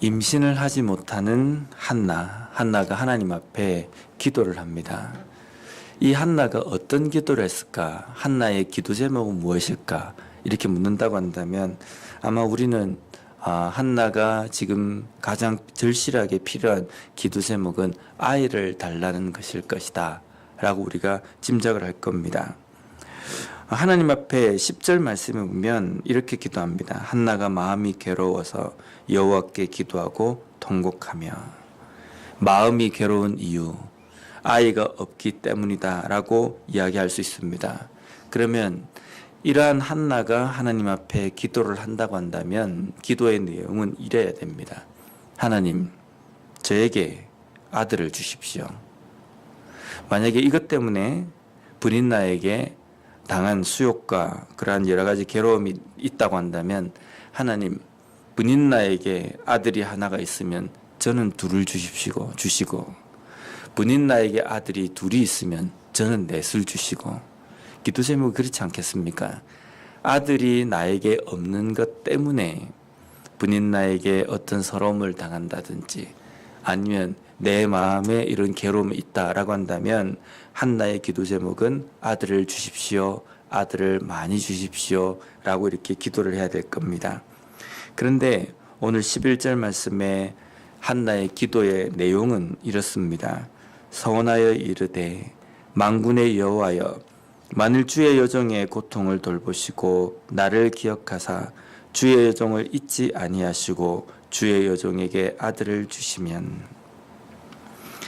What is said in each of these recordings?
임신을 하지 못하는 한나가 하나님 앞에 기도를 합니다. 이 한나가 어떤 기도를 했을까? 한나의 기도 제목은 무엇일까? 이렇게 묻는다고 한다면 아마 우리는 한나가 지금 가장 절실하게 필요한 기도 제목은 아이를 달라는 것일 것이다 라고 우리가 짐작을 할 겁니다. 하나님 앞에 10절 말씀에 보면 이렇게 기도합니다. 한나가 마음이 괴로워서 여호와께 기도하고 통곡하며, 마음이 괴로운 이유, 아이가 없기 때문이다 라고 이야기할 수 있습니다. 그러면 이러한 한나가 하나님 앞에 기도를 한다고 한다면 기도의 내용은 이래야 됩니다. 하나님, 저에게 아들을 주십시오. 만약에 이것 때문에 브린나에게 당한 수욕과 그러한 여러 가지 괴로움이 있다고 한다면, 하나님, 브린나에게 아들이 하나가 있으면 저는 둘을 주시고, 브린나에게 아들이 둘이 있으면 저는 넷을 주시고. 기도 제목이 그렇지 않겠습니까? 아들이 나에게 없는 것 때문에 브린나에게 어떤 서러움을 당한다든지 아니면 내 마음에 이런 괴로움이 있다라고 한다면 한나의 기도 제목은 아들을 주십시오, 아들을 많이 주십시오 라고 이렇게 기도를 해야 될 겁니다. 그런데 오늘 11절 말씀에 한나의 기도의 내용은 이렇습니다. 서원하여 이르되 만군의 여호와여, 만일 주의 여종의 고통을 돌보시고 나를 기억하사 주의 여종을 잊지 아니하시고 주의 여종에게 아들을 주시면.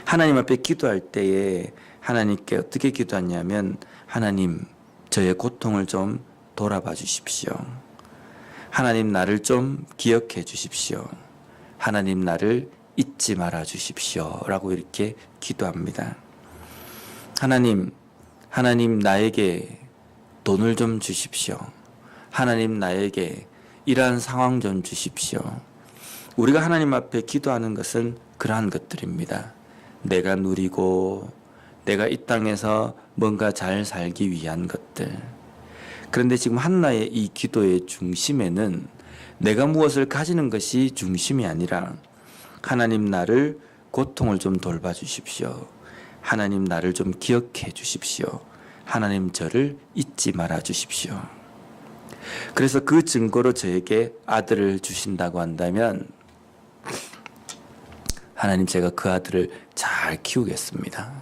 하나님 앞에 기도할 때에 하나님께 어떻게 기도하냐면, 하나님, 저의 고통을 좀 돌아봐 주십시오. 하나님, 나를 좀 기억해 주십시오. 하나님, 나를 잊지 말아 주십시오 라고 이렇게 기도합니다. 하나님, 나에게 돈을 좀 주십시오. 하나님, 나에게 이러한 상황 좀 주십시오. 우리가 하나님 앞에 기도하는 것은 그러한 것들입니다. 내가 누리고 내가 이 땅에서 뭔가 잘 살기 위한 것들. 그런데 지금 한나의 이 기도의 중심에는 내가 무엇을 가지는 것이 중심이 아니라, 하나님, 나를 고통을 좀 돌봐 주십시오. 하나님, 나를 좀 기억해 주십시오. 하나님, 저를 잊지 말아 주십시오. 그래서 그 증거로 저에게 아들을 주신다고 한다면, 하나님, 제가 그 아들을 잘 키우겠습니다.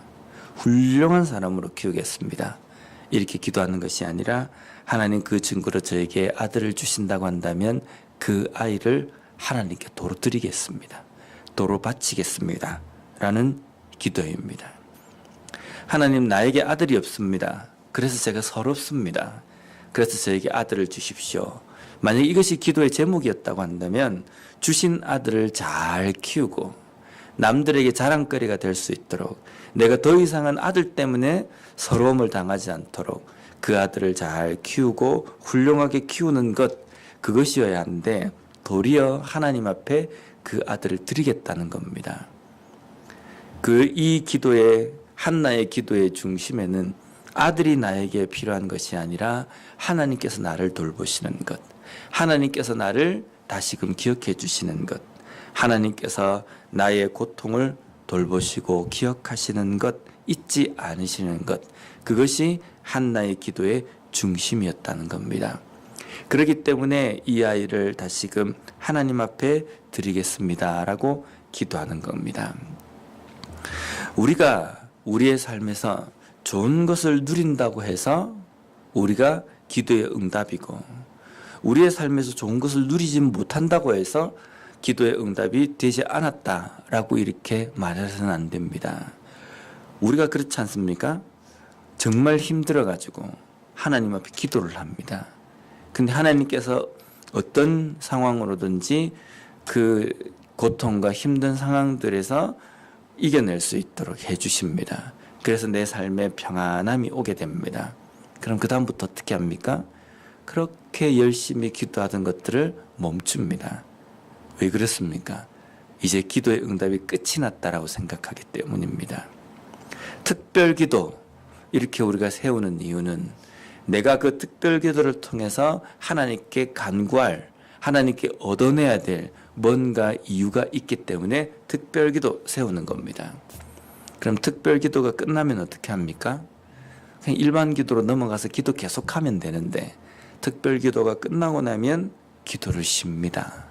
훌륭한 사람으로 키우겠습니다. 이렇게 기도하는 것이 아니라, 하나님, 그 증거로 저에게 아들을 주신다고 한다면 그 아이를 하나님께 도로 드리겠습니다. 도로 바치겠습니다 라는 기도입니다. 하나님, 나에게 아들이 없습니다. 그래서 제가 서럽습니다. 그래서 저에게 아들을 주십시오. 만약 이것이 기도의 제목이었다고 한다면 주신 아들을 잘 키우고 남들에게 자랑거리가 될 수 있도록, 내가 더 이상은 아들 때문에 서러움을 당하지 않도록 그 아들을 잘 키우고 훌륭하게 키우는 것, 그것이어야 하는데 도리어 하나님 앞에 그 아들을 드리겠다는 겁니다. 이 기도의, 한나의 기도의 중심에는 아들이 나에게 필요한 것이 아니라 하나님께서 나를 돌보시는 것, 하나님께서 나를 다시금 기억해 주시는 것, 하나님께서 나의 고통을 돌보시고 기억하시는 것, 잊지 않으시는 것, 그것이 한나의 기도의 중심이었다는 겁니다. 그렇기 때문에 이 아이를 다시금 하나님 앞에 드리겠습니다 라고 기도하는 겁니다. 우리가 우리의 삶에서 좋은 것을 누린다고 해서 우리가 기도의 응답이고, 우리의 삶에서 좋은 것을 누리지 못한다고 해서 기도의 응답이 되지 않았다라고 이렇게 말해서는 안 됩니다. 우리가 그렇지 않습니까? 정말 힘들어가지고 하나님 앞에 기도를 합니다. 근데 하나님께서 어떤 상황으로든지 그 고통과 힘든 상황들에서 이겨낼 수 있도록 해주십니다. 그래서 내 삶에 평안함이 오게 됩니다. 그럼 그 다음부터 어떻게 합니까? 그렇게 열심히 기도하던 것들을 멈춥니다. 왜 그렇습니까? 이제 기도의 응답이 끝이 났다라고 생각하기 때문입니다. 특별 기도, 이렇게 우리가 세우는 이유는 내가 그 특별 기도를 통해서 하나님께 간구할, 하나님께 얻어내야 될 뭔가 이유가 있기 때문에 특별기도 세우는 겁니다. 그럼 특별기도가 끝나면 어떻게 합니까? 그냥 일반 기도로 넘어가서 기도 계속하면 되는데 특별기도가 끝나고 나면 기도를 쉽니다.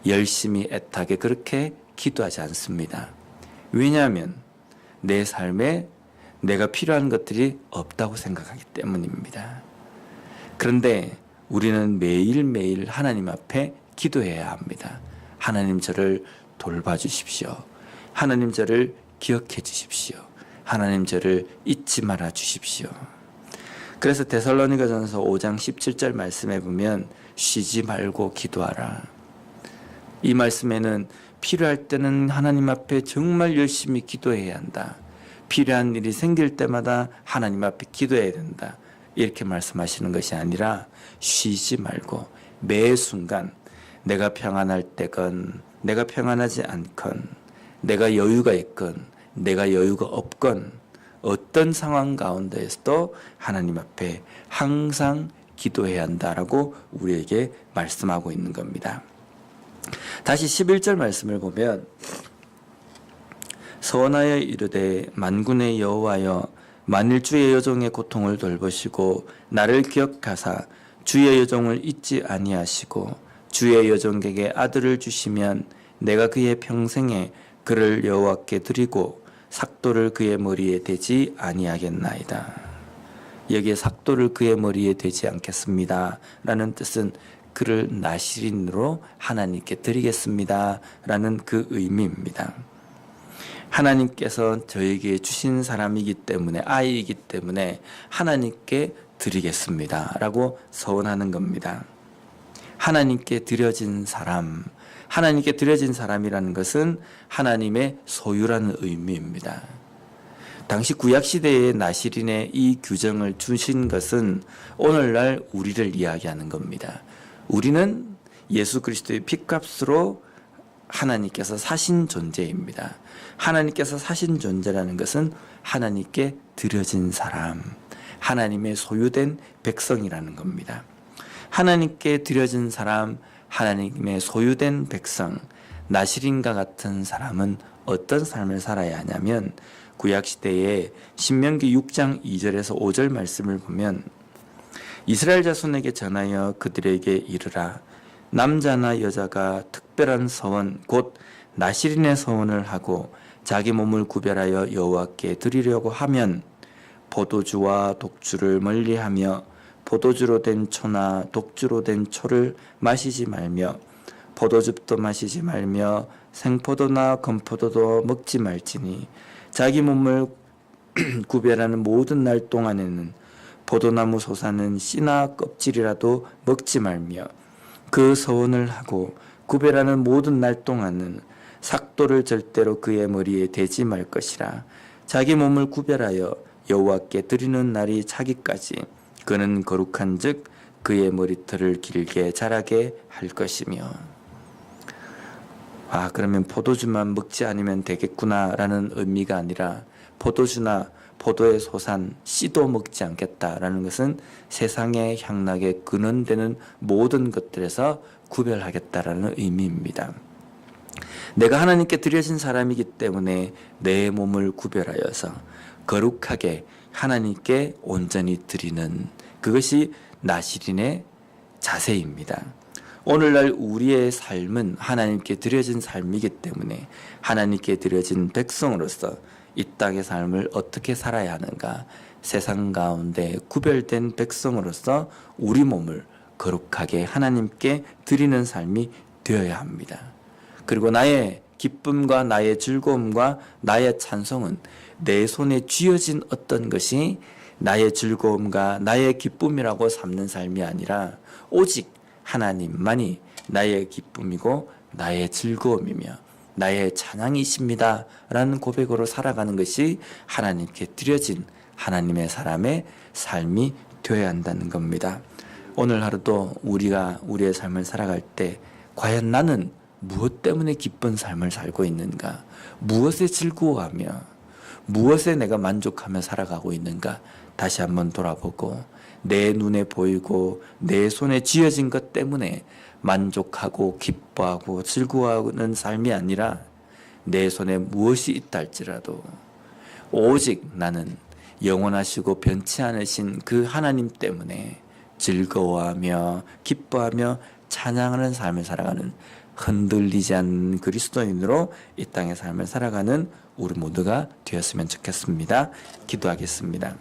열심히 애타게 그렇게 기도하지 않습니다. 왜냐하면 내 삶에 내가 필요한 것들이 없다고 생각하기 때문입니다. 그런데 우리는 매일매일 하나님 앞에 기도해야 합니다. 하나님 저를 돌봐주십시오. 하나님 저를 기억해 주십시오. 하나님 저를 잊지 말아 주십시오. 그래서 데살로니가전서 5장 17절 말씀에 보면 쉬지 말고 기도하라. 이 말씀에는 필요할 때는 하나님 앞에 정말 열심히 기도해야 한다. 필요한 일이 생길 때마다 하나님 앞에 기도해야 된다. 이렇게 말씀하시는 것이 아니라 쉬지 말고 매 순간 내가 평안할 때건 내가 평안하지 않건 내가 여유가 있건 내가 여유가 없건 어떤 상황 가운데에서도 하나님 앞에 항상 기도해야 한다라고 우리에게 말씀하고 있는 겁니다. 다시 11절 말씀을 보면 서원하여 이르되 만군의 여호와여 만일 주의 여종의 고통을 돌보시고 나를 기억하사 주의 여종을 잊지 아니하시고 주의 여종에게 아들을 주시면 내가 그의 평생에 그를 여호와께 드리고 삭도를 그의 머리에 대지 아니하겠나이다. 여기에 삭도를 그의 머리에 대지 않겠습니다 라는 뜻은 그를 나시린으로 하나님께 드리겠습니다 라는 그 의미입니다. 하나님께서 저에게 주신 사람이기 때문에 아이이기 때문에 하나님께 드리겠습니다 라고 서원하는 겁니다. 하나님께 드려진 사람, 하나님께 드려진 사람이라는 것은 하나님의 소유라는 의미입니다. 당시 구약시대의 나시린의 이 규정을 주신 것은 오늘날 우리를 이야기하는 겁니다. 우리는 예수 그리스도의 핏값으로 하나님께서 사신 존재입니다. 하나님께서 사신 존재라는 것은 하나님께 드려진 사람, 하나님의 소유된 백성이라는 겁니다. 하나님께 드려진 사람, 하나님의 소유된 백성, 나시린과 같은 사람은 어떤 삶을 살아야 하냐면 구약시대에 신명기 6장 2절에서 5절 말씀을 보면 이스라엘 자손에게 전하여 그들에게 이르라. 남자나 여자가 특별한 서원 곧 나시린의 서원을 하고 자기 몸을 구별하여 여호와께 드리려고 하면 포도주와 독주를 멀리하며 포도주로 된 초나 독주로 된 초를 마시지 말며 포도즙도 마시지 말며 생포도나 건포도도 먹지 말지니 자기 몸을 구별하는 모든 날 동안에는 포도나무 솟아는 씨나 껍질이라도 먹지 말며 그 서원을 하고 구별하는 모든 날 동안은 삭도를 절대로 그의 머리에 대지 말 것이라. 자기 몸을 구별하여 여호와께 드리는 날이 차기까지 그는 거룩한즉 그의 머리털을 길게 자라게 할 것이며. 그러면 포도주만 먹지 않으면 되겠구나라는 의미가 아니라 포도주나 포도의 소산, 씨도 먹지 않겠다라는 것은 세상의 향락에 근원되는 모든 것들에서 구별하겠다라는 의미입니다. 내가 하나님께 드려진 사람이기 때문에 내 몸을 구별하여서 거룩하게 하나님께 온전히 드리는 그것이 나시린의 자세입니다. 오늘날 우리의 삶은 하나님께 드려진 삶이기 때문에 하나님께 드려진 백성으로서 이 땅의 삶을 어떻게 살아야 하는가, 세상 가운데 구별된 백성으로서 우리 몸을 거룩하게 하나님께 드리는 삶이 되어야 합니다. 그리고 나의 기쁨과 나의 즐거움과 나의 찬송은 내 손에 쥐어진 어떤 것이 나의 즐거움과 나의 기쁨이라고 삼는 삶이 아니라 오직 하나님만이 나의 기쁨이고 나의 즐거움이며 나의 찬양이십니다 라는 고백으로 살아가는 것이 하나님께 드려진 하나님의 사람의 삶이 되어야 한다는 겁니다. 오늘 하루도 우리가 우리의 삶을 살아갈 때 과연 나는 무엇 때문에 기쁜 삶을 살고 있는가, 무엇에 즐거워하며 무엇에 내가 만족하며 살아가고 있는가, 다시 한번 돌아보고 내 눈에 보이고 내 손에 쥐어진 것 때문에 만족하고 기뻐하고 즐거워하는 삶이 아니라 내 손에 무엇이 있다 할지라도 오직 나는 영원하시고 변치 않으신 그 하나님 때문에 즐거워하며 기뻐하며 찬양하는 삶을 살아가는 흔들리지 않는 그리스도인으로 이 땅의 삶을 살아가는 우리 모두가 되었으면 좋겠습니다. 기도하겠습니다.